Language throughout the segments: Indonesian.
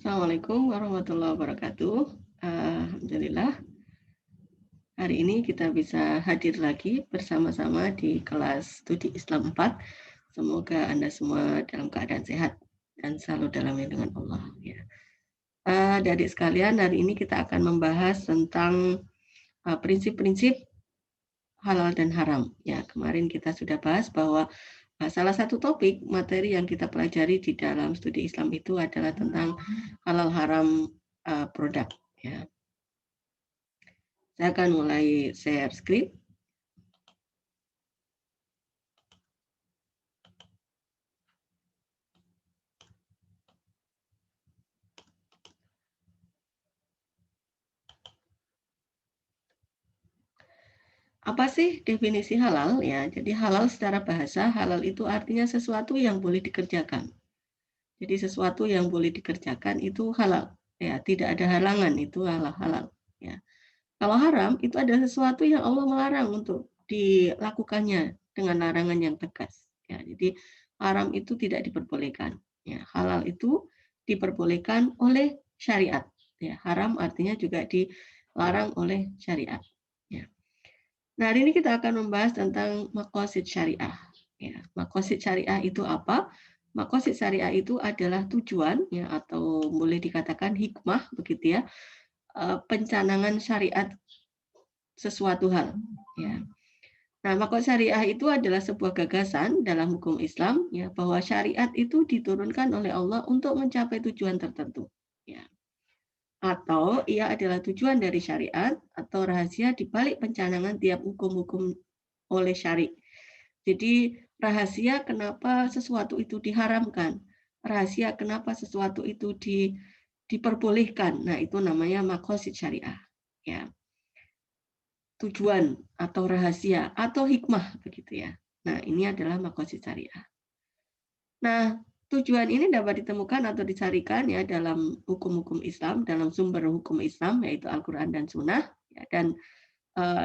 Assalamualaikum warahmatullahi wabarakatuh. Alhamdulillah, hari ini kita bisa hadir lagi bersama-sama di kelas studi Islam 4. Semoga Anda semua dalam keadaan sehat dan selalu dalam lindungan Allah. Ya. Adik sekalian, hari ini kita akan membahas tentang prinsip-prinsip halal dan haram. Ya, kemarin kita sudah bahas bahwa salah satu topik materi yang kita pelajari di dalam studi Islam itu adalah tentang halal haram produk. Ya. Saya akan mulai share screen. Apa sih definisi halal? Ya, jadi halal secara bahasa, halal itu artinya sesuatu yang boleh dikerjakan. Jadi sesuatu yang boleh dikerjakan itu halal. Ya, tidak ada halangan, itu halal. Ya. Kalau haram itu adalah sesuatu yang Allah melarang untuk dilakukannya dengan larangan yang tegas. Ya, jadi haram itu tidak diperbolehkan. Ya, halal itu diperbolehkan oleh syariat. Ya, haram artinya juga dilarang oleh syariat. Ya. Nah, hari ini kita akan membahas tentang maqasid syariah. Ya, maqasid syariah itu apa? Maqasid syariah itu adalah tujuan ya atau boleh dikatakan hikmah begitu ya. Pencanangan syariat sesuatu hal ya. Nah, maqasid syariah itu adalah sebuah gagasan dalam hukum Islam ya bahwa syariat itu diturunkan oleh Allah untuk mencapai tujuan tertentu ya. Atau ia adalah tujuan dari syariat atau rahasia di balik pencanangan tiap hukum-hukum oleh syari. Jadi rahasia kenapa sesuatu itu diharamkan, rahasia kenapa sesuatu itu diperbolehkan. Nah, itu namanya maqasid syariah. Ya. Tujuan atau rahasia atau hikmah begitu ya. Nah, ini adalah maqasid syariah. Nah, tujuan ini dapat ditemukan atau dicarikan ya dalam hukum-hukum Islam, dalam sumber hukum Islam yaitu Al-Qur'an dan Sunnah ya, dan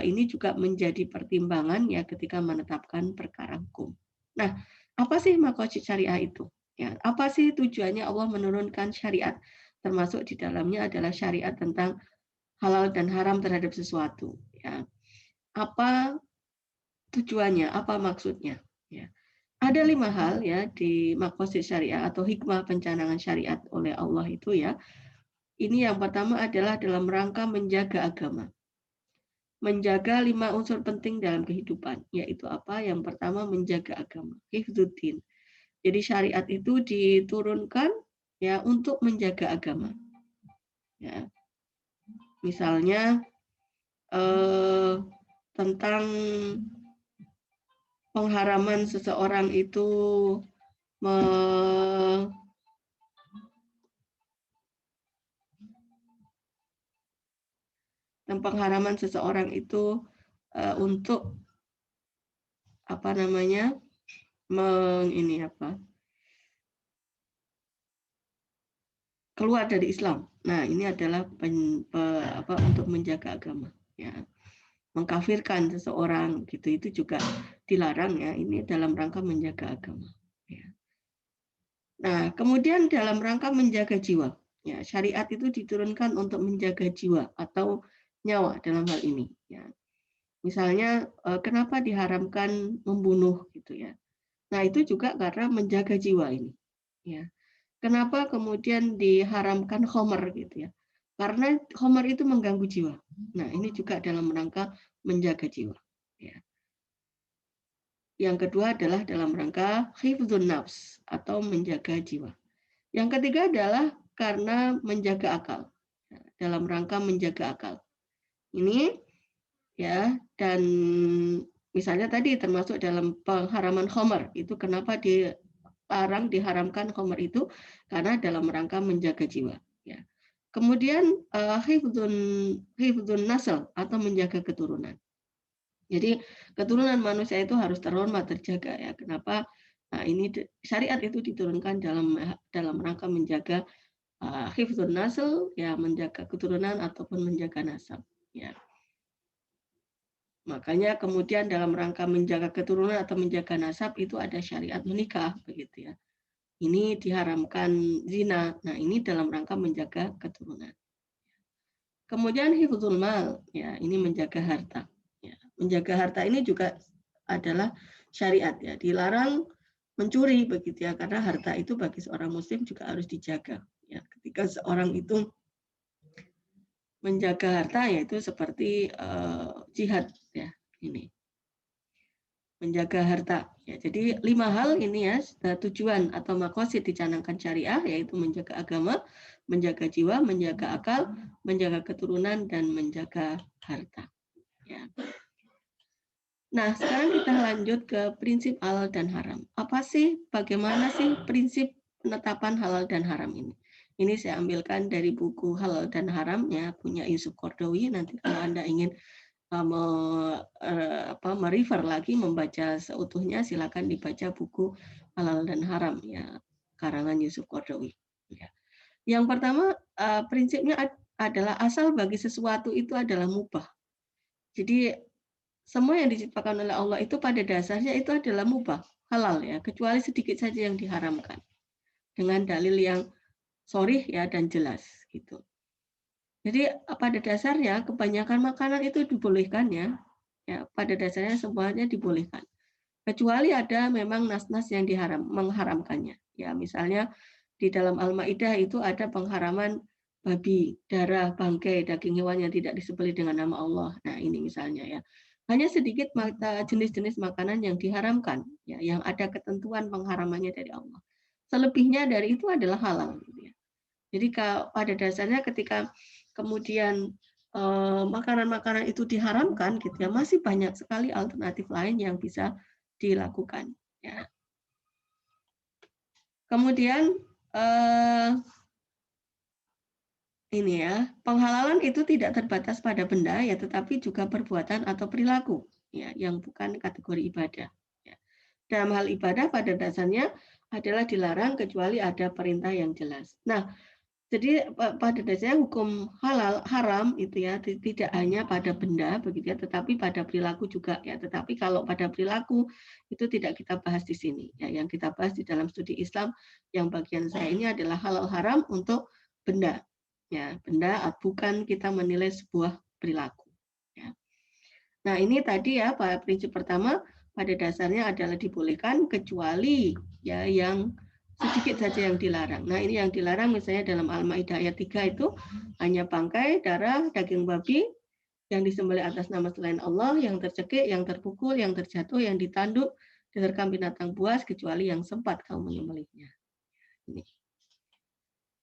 ini juga menjadi pertimbangan ya ketika menetapkan perkara hukum. Nah, apa sih maqasid syariah itu? Ya, apa sih tujuannya Allah menurunkan syariat? Termasuk di dalamnya adalah syariat tentang halal dan haram terhadap sesuatu. Ya. Apa tujuannya? Apa maksudnya? Ya. Ada 5 hal ya di maqasid syariah atau hikmah pencanangan syariat oleh Allah itu ya. Ini yang pertama adalah dalam rangka menjaga agama. Menjaga 5 unsur penting dalam kehidupan, yaitu apa? Yang pertama menjaga agama, hifdzuddin. Jadi syariat itu diturunkan ya untuk menjaga agama. Ya. Misalnya tentang pengharaman seseorang itu pengharaman seseorang itu untuk apa namanya keluar dari Islam. Nah, ini adalah untuk menjaga agama. Ya. Mengkafirkan seseorang gitu itu juga dilarang ya. Ini dalam rangka menjaga agama. Ya. Nah, kemudian dalam rangka menjaga jiwa. Ya, syariat itu diturunkan untuk menjaga jiwa atau nyawa dalam hal ini. Ya. Misalnya kenapa diharamkan membunuh gitu ya. Nah, itu juga karena menjaga jiwa ini. Ya. Kenapa kemudian diharamkan khamar gitu ya? Karena khamar itu mengganggu jiwa. Nah, ini juga dalam rangka menjaga jiwa. Ya. Yang kedua adalah dalam rangka hifdzun nafs atau menjaga jiwa. Yang ketiga adalah karena menjaga akal. Dalam rangka menjaga akal. Ini ya, dan misalnya tadi termasuk dalam pengharaman khamar, itu kenapa diharamkan khamar itu karena dalam rangka menjaga jiwa ya. Kemudian hifdzun nasl atau menjaga keturunan. Jadi keturunan manusia itu harus terhormat, terjaga ya. Kenapa? Nah, ini syariat itu diturunkan dalam rangka menjaga hifdzun nasl ya, menjaga keturunan ataupun menjaga nasab ya. Makanya kemudian dalam rangka menjaga keturunan atau menjaga nasab itu ada syariat menikah begitu ya. ini diharamkan zina. Nah, ini dalam rangka menjaga keturunan. Kemudian hifdzul mal, ya, ini menjaga harta. Ya, menjaga harta ini juga adalah syariat, ya, dilarang mencuri begitu ya, karena harta itu bagi seorang muslim juga harus dijaga. Ya, ketika seorang itu menjaga harta, yaitu seperti jihad, ya, ini menjaga harta. Ya, jadi 5 hal ini ya tujuan atau maqasid dicanangkan syariah, yaitu menjaga agama, menjaga jiwa, menjaga akal, menjaga keturunan, dan menjaga harta. Ya. Nah, sekarang kita lanjut ke prinsip halal dan haram. Apa sih, bagaimana sih prinsip penetapan halal dan haram ini? Ini saya ambilkan dari buku Halal dan Haram, ya, punya Yusuf Qaradawi. Nanti kalau Anda ingin merefer lagi, membaca seutuhnya, silakan dibaca buku Halal dan Haram, ya, karangan Yusuf Qaradawi. Ya. Yang pertama, prinsipnya adalah asal bagi sesuatu itu adalah mubah. Jadi semua yang diciptakan oleh Allah itu pada dasarnya itu adalah mubah, halal, ya, kecuali sedikit saja yang diharamkan dengan dalil yang sharih, ya, dan jelas gitu. Jadi pada dasarnya kebanyakan makanan itu dibolehkan, ya. Ya, pada dasarnya semuanya dibolehkan. Kecuali ada memang nas-nas yang mengharamkannya. Ya, misalnya di dalam Al-Maidah itu ada pengharaman babi, darah, bangkai, daging hewan yang tidak disembelih dengan nama Allah. Nah, ini misalnya, ya. Hanya sedikit jenis-jenis makanan yang diharamkan, ya, yang ada ketentuan pengharamannya dari Allah. Selebihnya dari itu adalah halal, gitu ya. Jadi pada dasarnya ketika kemudian makanan-makanan itu diharamkan, gitu ya, masih banyak sekali alternatif lain yang bisa dilakukan. Ya. Kemudian ini ya, penghalalan itu tidak terbatas pada benda, ya, tetapi juga perbuatan atau perilaku, ya, yang bukan kategori ibadah. Ya. Dalam hal ibadah pada dasarnya adalah dilarang kecuali ada perintah yang jelas. Nah, jadi pada dasarnya hukum halal haram itu ya tidak hanya pada benda begitu ya, tetapi pada perilaku juga, ya. Tetapi kalau pada perilaku itu tidak kita bahas di sini, ya. Yang kita bahas di dalam studi Islam yang bagian saya ini adalah halal haram untuk benda, ya, benda, bukan kita menilai sebuah perilaku, ya. Nah, ini tadi ya prinsip pertama pada dasarnya adalah dibolehkan kecuali, ya, yang sedikit saja yang dilarang. Nah, ini yang dilarang misalnya dalam Al-Maidah ayat 3 itu hanya bangkai, darah, daging babi yang disembelih atas nama selain Allah, yang tercekik, yang terpukul, yang terjatuh, yang ditanduk, diterkam binatang buas kecuali yang sempat kamu menyembelihnya. Ini.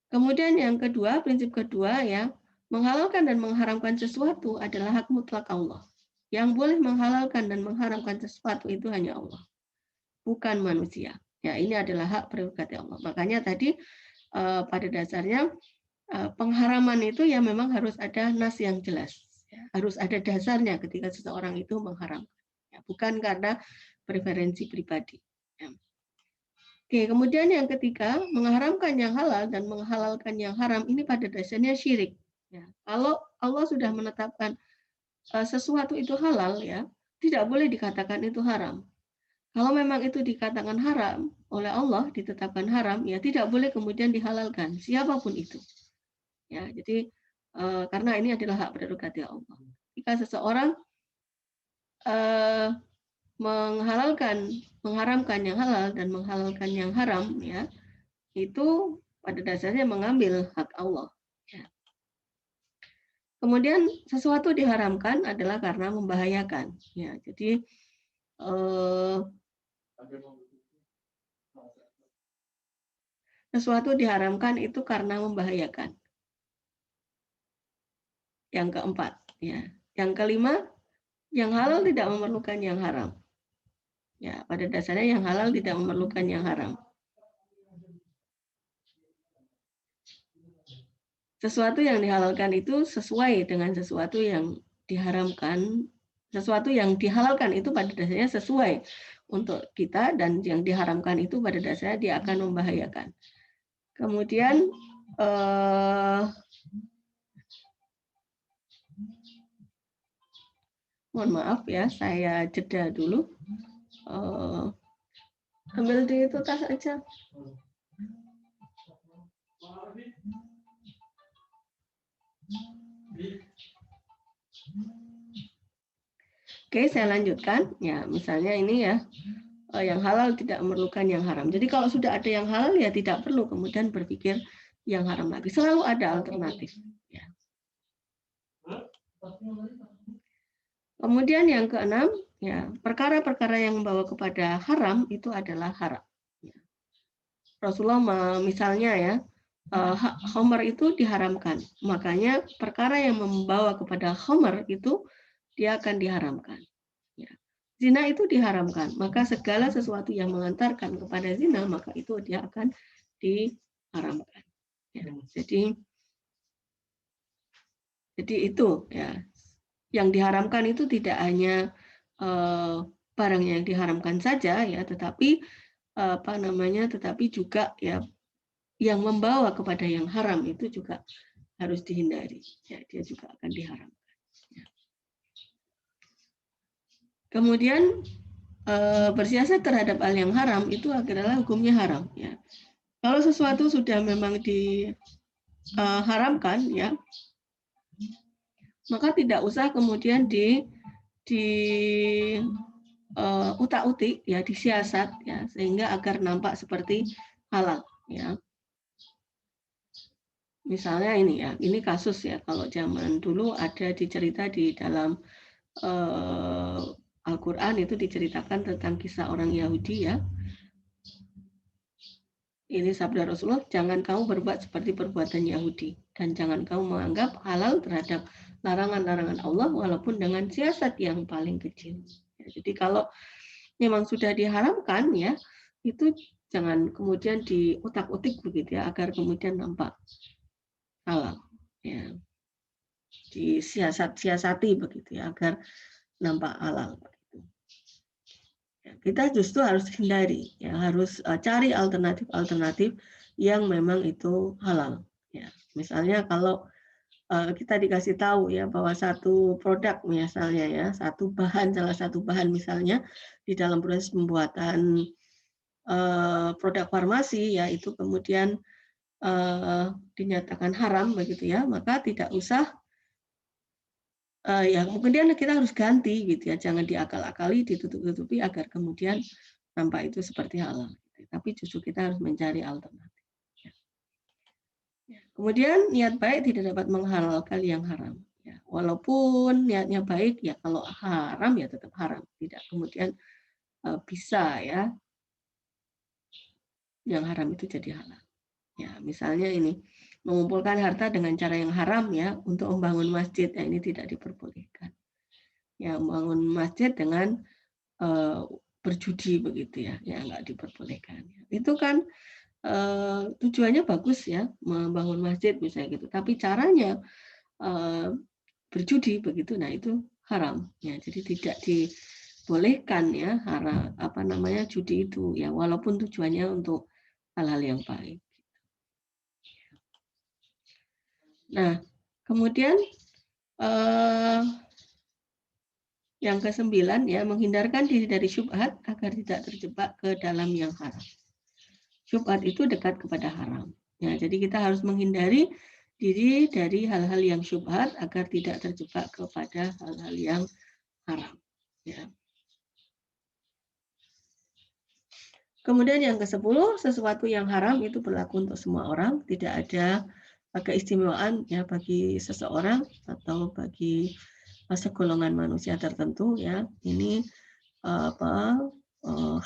Kemudian yang kedua, prinsip kedua, ya, menghalalkan dan mengharamkan sesuatu adalah hak mutlak Allah. Yang boleh menghalalkan dan mengharamkan sesuatu itu hanya Allah, bukan manusia. Ya, ini adalah hak prerogatif Allah. Makanya tadi pada dasarnya pengharaman itu ya memang harus ada nas yang jelas. Ya, harus ada dasarnya ketika seseorang itu mengharamkan. Ya, bukan karena preferensi pribadi. Ya. Oke, kemudian yang ketiga, mengharamkan yang halal dan menghalalkan yang haram ini pada dasarnya syirik. Ya, kalau Allah sudah menetapkan sesuatu itu halal, ya, tidak boleh dikatakan itu haram. Kalau memang itu dikatakan haram oleh Allah, ditetapkan haram, ya tidak boleh kemudian dihalalkan siapapun itu. Ya, jadi karena ini adalah hak prerogatif Allah. Jika seseorang mengharamkan yang halal dan menghalalkan yang haram, ya, itu pada dasarnya mengambil hak Allah. Ya. Kemudian sesuatu diharamkan adalah karena membahayakan. Ya, jadi sesuatu diharamkan itu karena membahayakan. Yang keempat, ya. Yang kelima, yang halal tidak memerlukan yang haram. Ya, pada dasarnya yang halal tidak memerlukan yang haram. Sesuatu yang dihalalkan itu sesuai dengan sesuatu yang diharamkan. Sesuatu yang dihalalkan itu pada dasarnya sesuai untuk kita, dan yang diharamkan itu pada dasarnya dia akan membahayakan. Kemudian mohon maaf ya, saya jeda dulu. Ambil di itu tas aja. Oke, saya lanjutkan. Ya, misalnya ini ya, yang halal tidak memerlukan yang haram. Jadi kalau sudah ada yang halal ya tidak perlu kemudian berpikir yang haram lagi. Selalu ada alternatif. Ya. Kemudian yang keenam, ya perkara-perkara yang membawa kepada haram itu adalah haram. Ya. Rasulullah misalnya ya, khamar itu diharamkan. Makanya perkara yang membawa kepada khamar itu dia akan diharamkan. Ya. Zina itu diharamkan, maka segala sesuatu yang mengantarkan kepada zina, maka itu dia akan diharamkan. Ya. Jadi itu ya, yang diharamkan itu tidak hanya barang yang diharamkan saja ya, tetapi tetapi juga ya yang membawa kepada yang haram itu juga harus dihindari. Ya, dia juga akan diharamkan. Ya. Kemudian bersiasat terhadap hal yang haram itu adalah hukumnya haram. Ya. Kalau sesuatu sudah memang diharamkan, ya, maka tidak usah kemudian utak-utik, ya, disiasat, ya, sehingga agar nampak seperti halal. Ya. Misalnya ini ya, ini kasus ya, kalau zaman dulu ada dicerita di dalam Al-Quran itu diceritakan tentang kisah orang Yahudi ya. Ini sabda Rasulullah, jangan kamu berbuat seperti perbuatan Yahudi dan jangan kamu menganggap halal terhadap larangan-larangan Allah walaupun dengan siasat yang paling kecil. Ya, jadi kalau memang sudah diharamkan ya, itu jangan kemudian diutak-utik begitu ya agar kemudian nampak halal. Ya. Disiasati begitu ya agar nampak halal. Ya, kita justru harus hindari, ya harus cari alternatif-alternatif yang memang itu halal. Ya, misalnya kalau kita dikasih tahu ya bahwa satu produk misalnya ya salah satu bahan misalnya di dalam proses pembuatan produk farmasi ya itu kemudian dinyatakan haram begitu ya, maka tidak usah ya kemudian kita harus ganti gitu ya, jangan diakal-akali, ditutup-tutupi agar kemudian nampak itu seperti halal. Tapi justru kita harus mencari alternatif. Ya. Kemudian niat baik tidak dapat menghalalkan yang haram. Ya. Walaupun niatnya baik ya kalau haram ya tetap haram, tidak kemudian bisa ya yang haram itu jadi halal. Ya misalnya ini mengumpulkan harta dengan cara yang haram ya untuk membangun masjid, ya ini tidak diperbolehkan. Ya membangun masjid dengan berjudi begitu ya, ya nggak diperbolehkan. Itu kan tujuannya bagus ya membangun masjid misalnya gitu, tapi caranya berjudi begitu, nah itu haram ya. Jadi tidak dibolehkan ya judi itu ya walaupun tujuannya untuk hal-hal yang baik. Nah, kemudian yang ke-9 ya, menghindarkan diri dari syubhat agar tidak terjebak ke dalam yang haram. Syubhat itu dekat kepada haram. Ya, jadi kita harus menghindari diri dari hal-hal yang syubhat agar tidak terjebak kepada hal-hal yang haram. Ya. Kemudian yang ke-10, sesuatu yang haram itu berlaku untuk semua orang, tidak ada keistimewaan ya bagi seseorang atau bagi segolongan manusia tertentu ya. Ini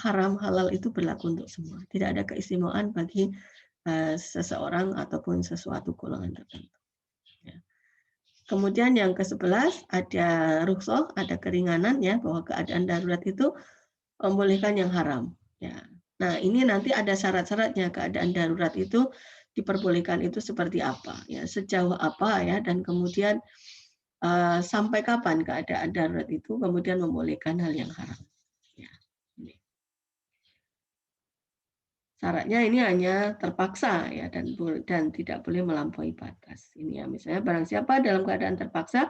haram halal itu berlaku untuk semua. Tidak ada keistimewaan bagi seseorang ataupun sesuatu golongan tertentu. Ya. Kemudian yang ke-11 ada rukhsah, ada keringanan ya bahwa keadaan darurat itu membolehkan yang haram. Ya. Nah ini nanti ada syarat-syaratnya, keadaan darurat itu diperbolehkan itu seperti apa ya, sejauh apa ya, dan kemudian sampai kapan keadaan darurat itu kemudian membolehkan hal yang haram. Ya. Syaratnya ini hanya terpaksa ya dan tidak boleh melampaui batas. Ini ya misalnya barang siapa dalam keadaan terpaksa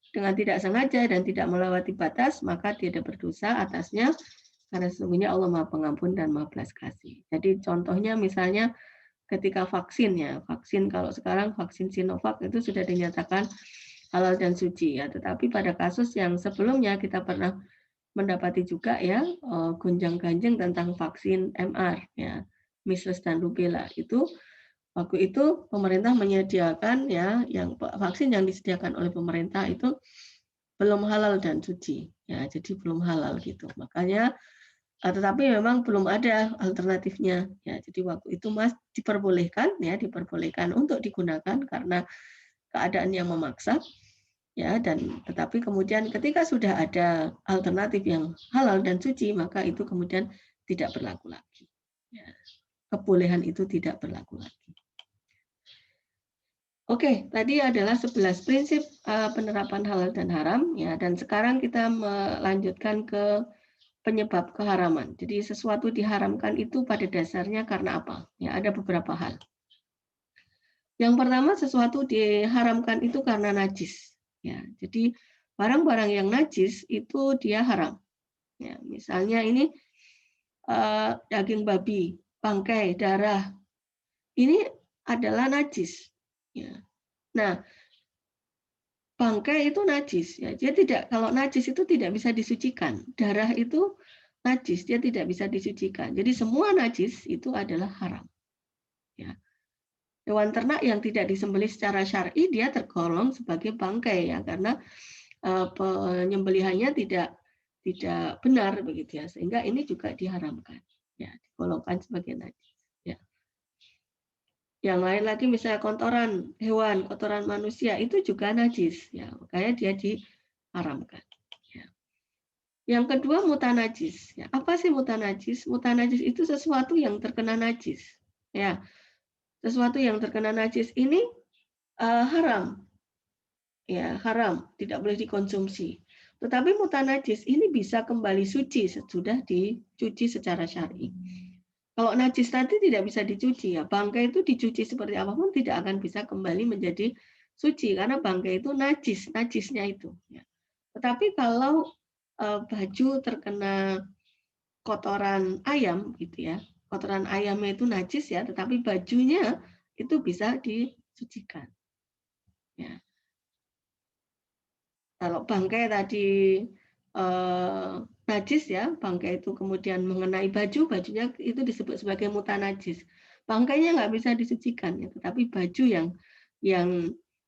dengan tidak sengaja dan tidak melewati batas maka dia tidak berdosa atasnya karena sesungguhnya Allah Maha Pengampun dan Maha Belas Kasih. Jadi contohnya misalnya ketika vaksin ya, vaksin kalau sekarang vaksin Sinovac itu sudah dinyatakan halal dan suci ya. Tetapi pada kasus yang sebelumnya kita pernah mendapati juga ya gonjang-ganjing tentang vaksin MR ya, measles dan rubella itu waktu itu pemerintah menyediakan ya yang vaksin yang disediakan oleh pemerintah itu belum halal dan suci ya, jadi belum halal gitu. Makanya tetapi memang belum ada alternatifnya ya. Jadi waktu itu diperbolehkan ya, diperbolehkan untuk digunakan karena keadaan yang memaksa ya, dan tetapi kemudian ketika sudah ada alternatif yang halal dan suci maka itu kemudian tidak berlaku lagi ya, kebolehan itu tidak berlaku lagi. Oke, tadi adalah 11 prinsip penerapan halal dan haram ya, dan sekarang kita melanjutkan ke penyebab keharaman. Jadi sesuatu diharamkan itu pada dasarnya karena apa? Ya, ada beberapa hal. Yang pertama, sesuatu diharamkan itu karena najis. Ya, jadi barang-barang yang najis itu dia haram. Ya, misalnya ini daging babi, bangkai, darah, ini adalah najis. Ya. Nah, bangkai itu najis. Ya, dia tidak, kalau najis itu tidak bisa disucikan. Darah itu najis, dia tidak bisa disucikan. Jadi semua najis itu adalah haram. Ya. Hewan ternak yang tidak disembelih secara syar'i dia tergolong sebagai bangkai ya, karena penyembelihannya tidak benar begitu ya, sehingga ini juga diharamkan ya, digolongkan sebagai najis ya. Yang lain lagi misalnya kotoran hewan, kotoran manusia itu juga najis ya, makanya dia diharamkan ya. Yang kedua mutanajis ya. Apa sih mutanajis? Mutanajis itu sesuatu yang terkena najis ya. Sesuatu yang terkena najis ini haram ya, haram, tidak boleh dikonsumsi. Tetapi mutanajis ini bisa kembali suci sesudah dicuci secara syar'i. Kalau najis tadi tidak bisa dicuci ya, bangkai itu dicuci seperti apapun tidak akan bisa kembali menjadi suci karena bangkai itu najis, najisnya itu. Ya. Tetapi kalau baju terkena kotoran ayam gitu ya, kotoran ayamnya itu najis ya, tetapi bajunya itu bisa disucikan. Ya. Kalau bangkai tadi najis ya, bangkai itu kemudian mengenai baju, bajunya itu disebut sebagai mutanajis. Bangkainya nggak bisa disucikan, ya, tetapi baju yang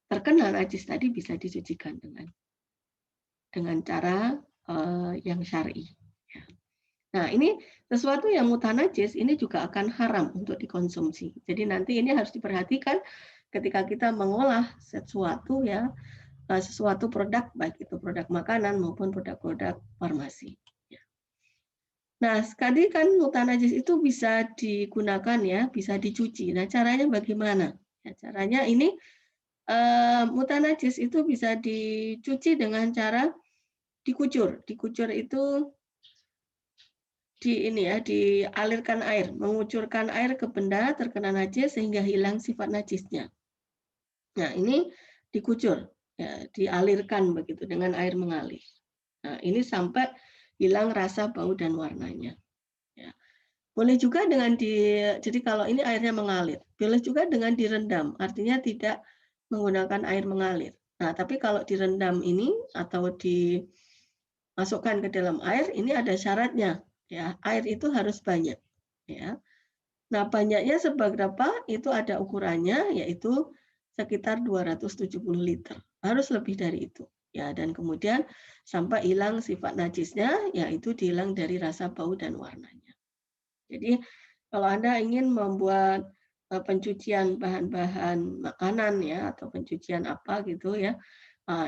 terkena najis tadi bisa disucikan dengan cara yang syar'i. Ya. Nah, ini sesuatu yang mutanajis ini juga akan haram untuk dikonsumsi. Jadi nanti ini harus diperhatikan ketika kita mengolah sesuatu ya, sesuatu produk, baik itu produk makanan maupun produk-produk farmasi. Nah, sekali kan mutanajis itu bisa digunakan ya, bisa dicuci. Nah, caranya bagaimana? Ya, caranya ini mutanajis itu bisa dicuci dengan cara dikucur. Dikucur itu dialirkan air, mengucurkan air ke benda terkena najis sehingga hilang sifat najisnya. Nah, ini dikucur, ya, dialirkan begitu dengan air mengalir. Nah, ini sampai hilang rasa, bau, dan warnanya. Ya. Boleh juga jadi kalau ini airnya mengalir, boleh juga dengan direndam, artinya tidak menggunakan air mengalir. Nah, tapi kalau direndam ini atau dimasukkan ke dalam air, ini ada syaratnya. Ya, air itu harus banyak. Ya. Nah, banyaknya seberapa itu ada ukurannya, yaitu sekitar 270 liter. Harus lebih dari itu. Ya, dan kemudian sampai hilang sifat najisnya, yaitu hilang dari rasa, bau, dan warnanya. Jadi, kalau Anda ingin membuat pencucian bahan-bahan makanan ya, atau pencucian apa gitu ya,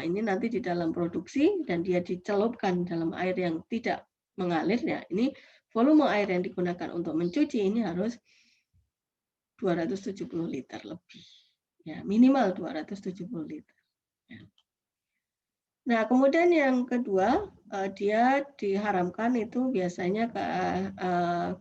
ini nanti di dalam produksi dan dia dicelupkan dalam air yang tidak mengalir ya, ini volume air yang digunakan untuk mencuci ini harus 270 liter lebih. Ya, minimal 270 liter. Ya. Nah, kemudian yang kedua, dia diharamkan itu biasanya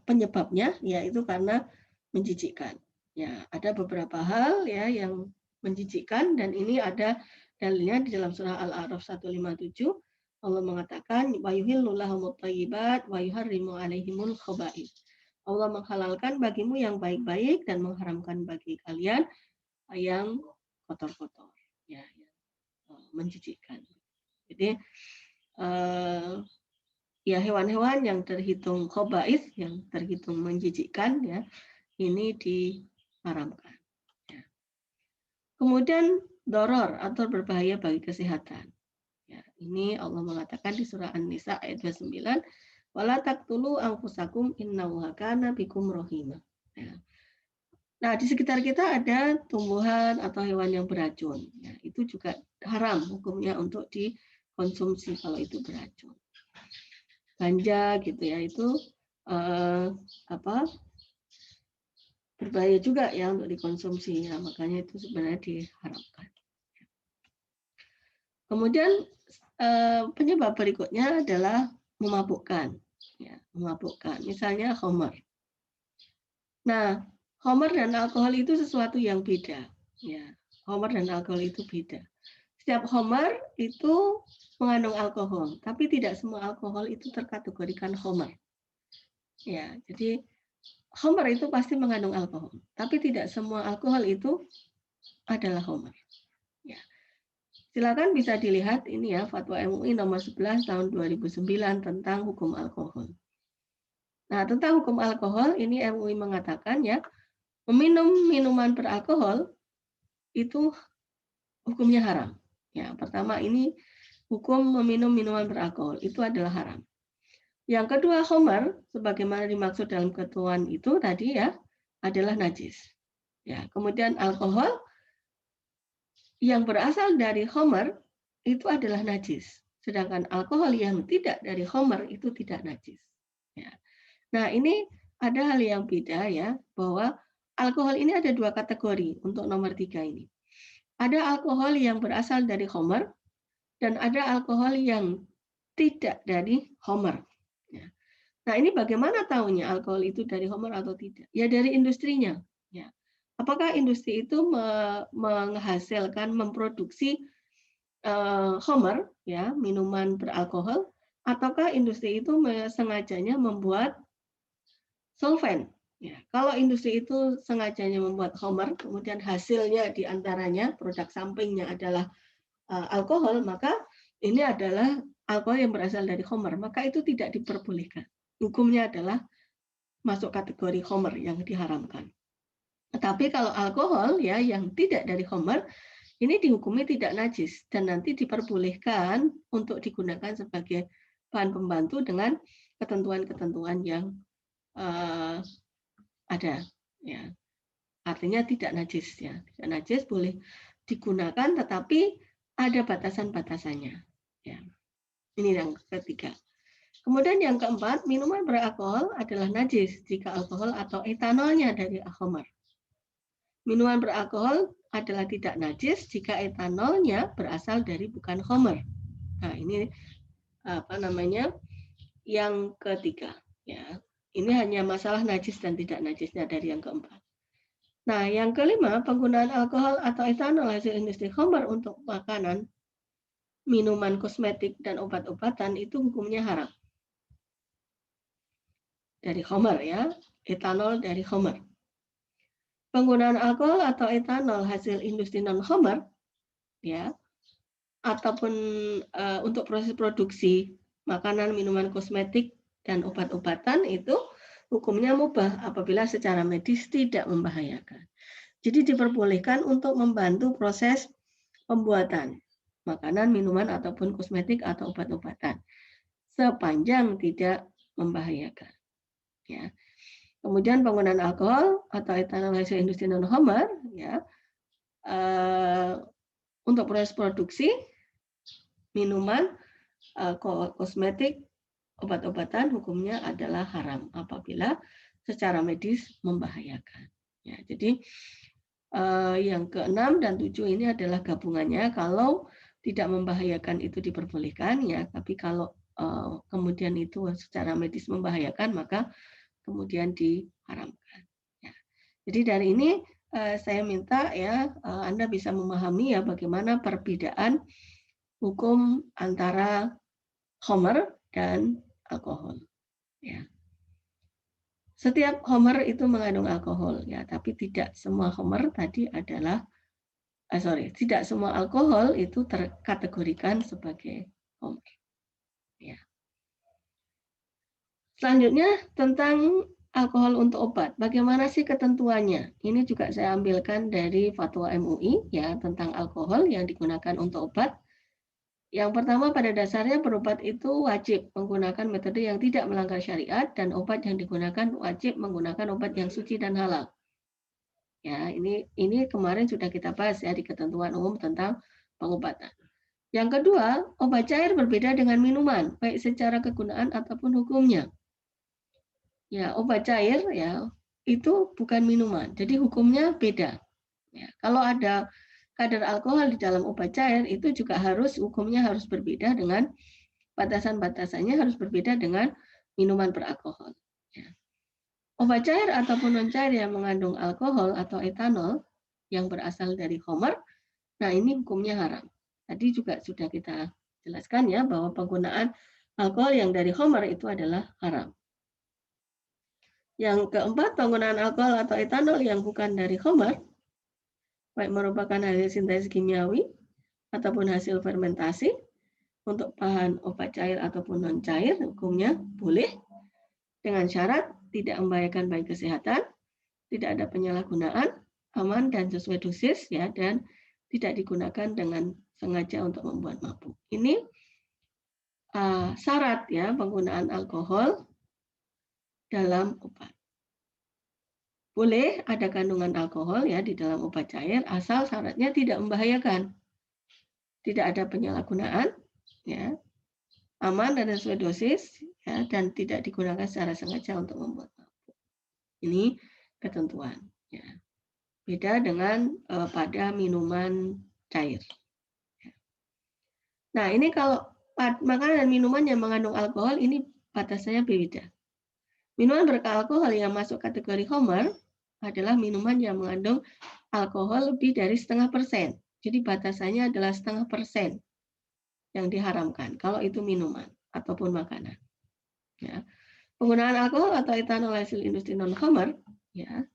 penyebabnya yaitu karena menjijikkan. Ya, ada beberapa hal ya yang menjijikkan dan ini ada dalilnya di dalam surah Al-A'raf 157. Allah mengatakan wa yuhillu lahumut thayyibat wa yuharrimu alaihimul khaba'ith. Allah menghalalkan bagimu yang baik-baik dan mengharamkan bagi kalian yang kotor-kotor, ya, yang menjijikkan. Jadi ya hewan-hewan yang terhitung khaba'ith, yang terhitung menjijikkan, ya, ini diharamkan. Ya. Kemudian doror atau berbahaya bagi kesehatan. Ya, ini Allah mengatakan di surah An-Nisa ayat 29, wala taqtulu anfusakum innahu kana bikum rahima. Ya. Nah, di sekitar kita ada tumbuhan atau hewan yang beracun. Ya, itu juga haram hukumnya untuk dikonsumsi kalau itu beracun. Ganja gitu ya, itu berbahaya juga ya untuk dikonsumsi, ya, makanya itu sebenarnya diharamkan. Kemudian penyebab berikutnya adalah memabukkan, ya, memabukkan. Misalnya khamar. Nah, khamar dan alkohol itu sesuatu yang beda, ya. Khamar dan alkohol itu beda. Setiap khamar itu mengandung alkohol, tapi tidak semua alkohol itu terkategorikan khamar. Ya, jadi khamar itu pasti mengandung alkohol, tapi tidak semua alkohol itu adalah khamar. Ya. Silakan bisa dilihat ini ya, Fatwa MUI nomor 11 tahun 2009 tentang hukum alkohol. Nah, tentang hukum alkohol ini MUI mengatakan ya, meminum minuman beralkohol itu hukumnya haram. Ya, pertama ini hukum meminum minuman beralkohol itu adalah haram. Yang kedua, khamar sebagaimana dimaksud dalam ketentuan itu tadi ya adalah najis. Ya, kemudian alkohol yang berasal dari khamar itu adalah najis. Sedangkan alkohol yang tidak dari khamar itu tidak najis. Ya. Nah, ini ada hal yang beda ya, bahwa alkohol ini ada dua kategori untuk nomor 3 ini. Ada alkohol yang berasal dari khamar dan ada alkohol yang tidak dari khamar. Ya. Nah, ini bagaimana tahunya alkohol itu dari khamar atau tidak? Ya dari industrinya. Ya. Apakah industri itu menghasilkan, memproduksi khamar, ya, minuman beralkohol, ataukah industri itu sengajanya membuat solvent? Ya, kalau industri itu sengajanya membuat khamar, kemudian hasilnya diantaranya produk sampingnya adalah alkohol, maka ini adalah alkohol yang berasal dari khamar, maka itu tidak diperbolehkan. Hukumnya adalah masuk kategori khamar yang diharamkan. Tetapi kalau alkohol ya yang tidak dari khamar ini dihukumi tidak najis dan nanti diperbolehkan untuk digunakan sebagai bahan pembantu dengan ketentuan-ketentuan yang ada. Ya, artinya tidak najis ya, tidak najis boleh digunakan tetapi ada batasan-batasannya. Ya, ini yang ketiga. Kemudian yang keempat, minuman beralkohol adalah najis jika alkohol atau etanolnya dari khamar. Minuman beralkohol adalah tidak najis jika etanolnya berasal dari bukan khamar. Nah, ini apa namanya? Yang ketiga, ya. Ini hanya masalah najis dan tidak najisnya dari yang keempat. Nah, yang kelima, penggunaan alkohol atau etanol hasil industri khamar untuk makanan, minuman kosmetik dan obat-obatan itu hukumnya haram. Dari khamar ya, etanol dari khamar. Penggunaan alkohol atau etanol hasil industri non-khamar, ya, ataupun untuk proses produksi makanan, minuman kosmetik, dan obat-obatan itu hukumnya mubah apabila secara medis tidak membahayakan. Jadi diperbolehkan untuk membantu proses pembuatan makanan, minuman, ataupun kosmetik atau obat-obatan sepanjang tidak membahayakan. Ya. Kemudian penggunaan alkohol atau etanol hasil industri non-khamar ya untuk proses produksi minuman, kosmetik, obat-obatan hukumnya adalah haram apabila secara medis membahayakan. Ya, jadi yang ke-6 dan 7 ini adalah gabungannya. Kalau tidak membahayakan itu diperbolehkan ya, tapi kalau kemudian itu secara medis membahayakan maka kemudian diharamkan. Ya. Jadi dari ini saya minta ya Anda bisa memahami ya bagaimana perbedaan hukum antara khamar dan alkohol. Ya. Setiap homer itu mengandung alkohol ya, tapi tidak semua homer tadi adalah tidak semua alkohol itu terkategorikan sebagai homer. Ya. Selanjutnya tentang alkohol untuk obat. Bagaimana sih ketentuannya? Ini juga saya ambilkan dari Fatwa MUI ya tentang alkohol yang digunakan untuk obat. Yang pertama, pada dasarnya berobat itu wajib menggunakan metode yang tidak melanggar syariat dan obat yang digunakan wajib menggunakan obat yang suci dan halal. Ya, ini kemarin sudah kita bahas ya di ketentuan umum tentang pengobatan. Yang kedua, obat cair berbeda dengan minuman, baik secara kegunaan ataupun hukumnya. Ya, obat cair ya itu bukan minuman, jadi hukumnya beda. Ya, kalau ada kadar alkohol di dalam obat cair itu juga hukumnya harus berbeda dengan batasan-batasannya harus berbeda dengan minuman beralkohol. Ya. Obat cair ataupun non cair yang mengandung alkohol atau etanol yang berasal dari homer, nah ini hukumnya haram. Tadi juga sudah kita jelaskan ya bahwa penggunaan alkohol yang dari homer itu adalah haram. Yang keempat, penggunaan alkohol atau etanol yang bukan dari homer, baik merupakan hasil sintesis kimiawi ataupun hasil fermentasi untuk bahan obat cair ataupun non cair, hukumnya boleh dengan syarat tidak membahayakan baik kesehatan, tidak ada penyalahgunaan, aman dan sesuai dosis ya, dan tidak digunakan dengan sengaja untuk membuat mabuk. Ini syarat ya penggunaan alkohol dalam obat. Boleh ada kandungan alkohol ya di dalam obat cair asal syaratnya tidak membahayakan. Tidak ada penyalahgunaan ya, aman dan sesuai dosis ya, dan tidak digunakan secara sengaja untuk membuat mabuk. Ini ketentuan ya. Beda dengan pada minuman cair. Nah, ini kalau makanan dan minuman yang mengandung alkohol ini batasannya beda. Minuman beralkohol yang masuk kategori homer adalah minuman yang mengandung alkohol lebih dari 0,5%. Jadi batasannya adalah 0,5% yang diharamkan kalau itu minuman ataupun makanan. Ya. Penggunaan alkohol atau etanol hasil industri non-homer, ya,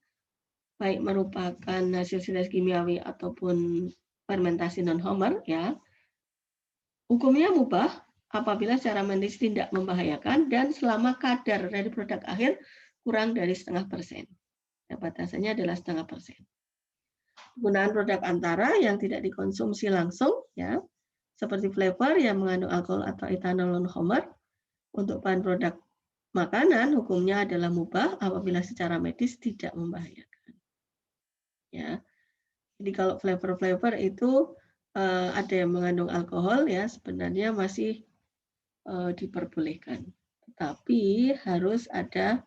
baik merupakan hasil sintesis kimiawi ataupun fermentasi non-homer, ya, hukumnya mubah apabila secara medis tidak membahayakan dan selama kadar dari produk akhir kurang dari 0,5%. Ya, batasannya adalah 0,5%. Penggunaan produk antara yang tidak dikonsumsi langsung, ya, seperti flavor yang mengandung alkohol atau etanol non-homer untuk bahan produk makanan, hukumnya adalah mubah apabila secara medis tidak membahayakan. Ya, jadi kalau flavor itu ada yang mengandung alkohol, ya sebenarnya masih diperbolehkan, tetapi harus ada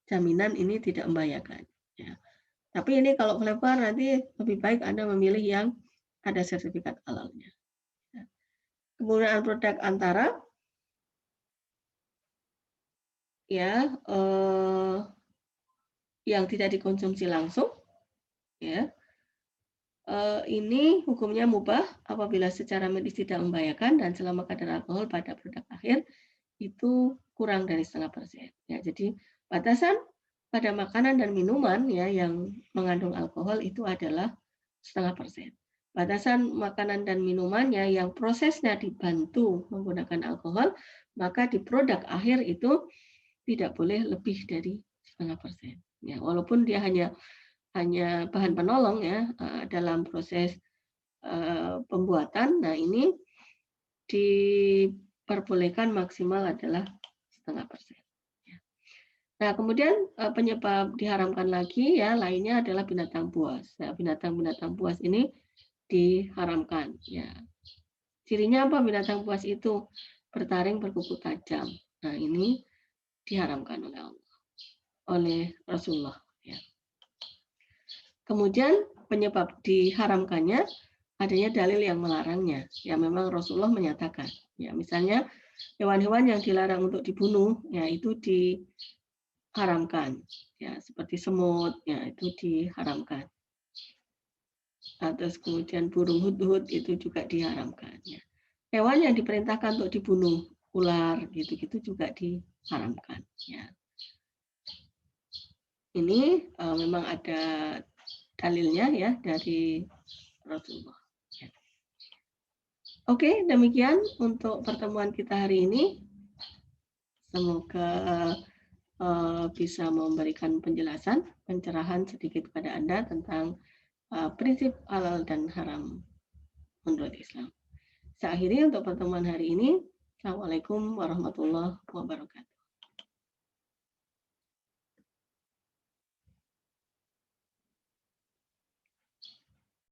jaminan ini tidak membahayakan. Ya. Tapi ini kalau flavor nanti lebih baik Anda memilih yang ada sertifikat halalnya. Ya. Penggunaan produk antara, ya yang tidak dikonsumsi langsung, ya ini hukumnya mubah apabila secara medis tidak membahayakan dan selama kadar alkohol pada produk akhir itu kurang dari 0,5%. Ya, jadi batasan pada makanan dan minuman ya yang mengandung alkohol itu adalah 0,5%. Batasan makanan dan minumannya yang prosesnya dibantu menggunakan alkohol, maka di produk akhir itu tidak boleh lebih dari 0,5%. Ya, walaupun dia hanya bahan penolong ya dalam proses pembuatan. Nah, ini diperbolehkan maksimal adalah 0,5%. Nah, kemudian penyebab diharamkan lagi ya lainnya adalah binatang buas. Ya, binatang-binatang buas ini diharamkan. Ya, cirinya apa binatang buas itu? Bertaring berkuku tajam. Nah, ini diharamkan oleh Allah, oleh Rasulullah. Ya. Kemudian penyebab diharamkannya adanya dalil yang melarangnya. Ya, memang Rasulullah menyatakan. Ya, misalnya hewan-hewan yang dilarang untuk dibunuh, ya itu diharamkan. Ya, seperti semut, ya itu diharamkan. Terus kemudian burung hudhud itu juga diharamkan. Ya. Hewan yang diperintahkan untuk dibunuh, ular, gitu-gitu juga diharamkan. Ya. Ini memang ada dalilnya ya dari Rasulullah. Ya. Oke, demikian untuk pertemuan kita hari ini. Semoga bisa memberikan penjelasan, pencerahan sedikit kepada Anda tentang prinsip halal dan haram menurut Islam. Saya akhiri untuk pertemuan hari ini. Assalamualaikum warahmatullahi wabarakatuh.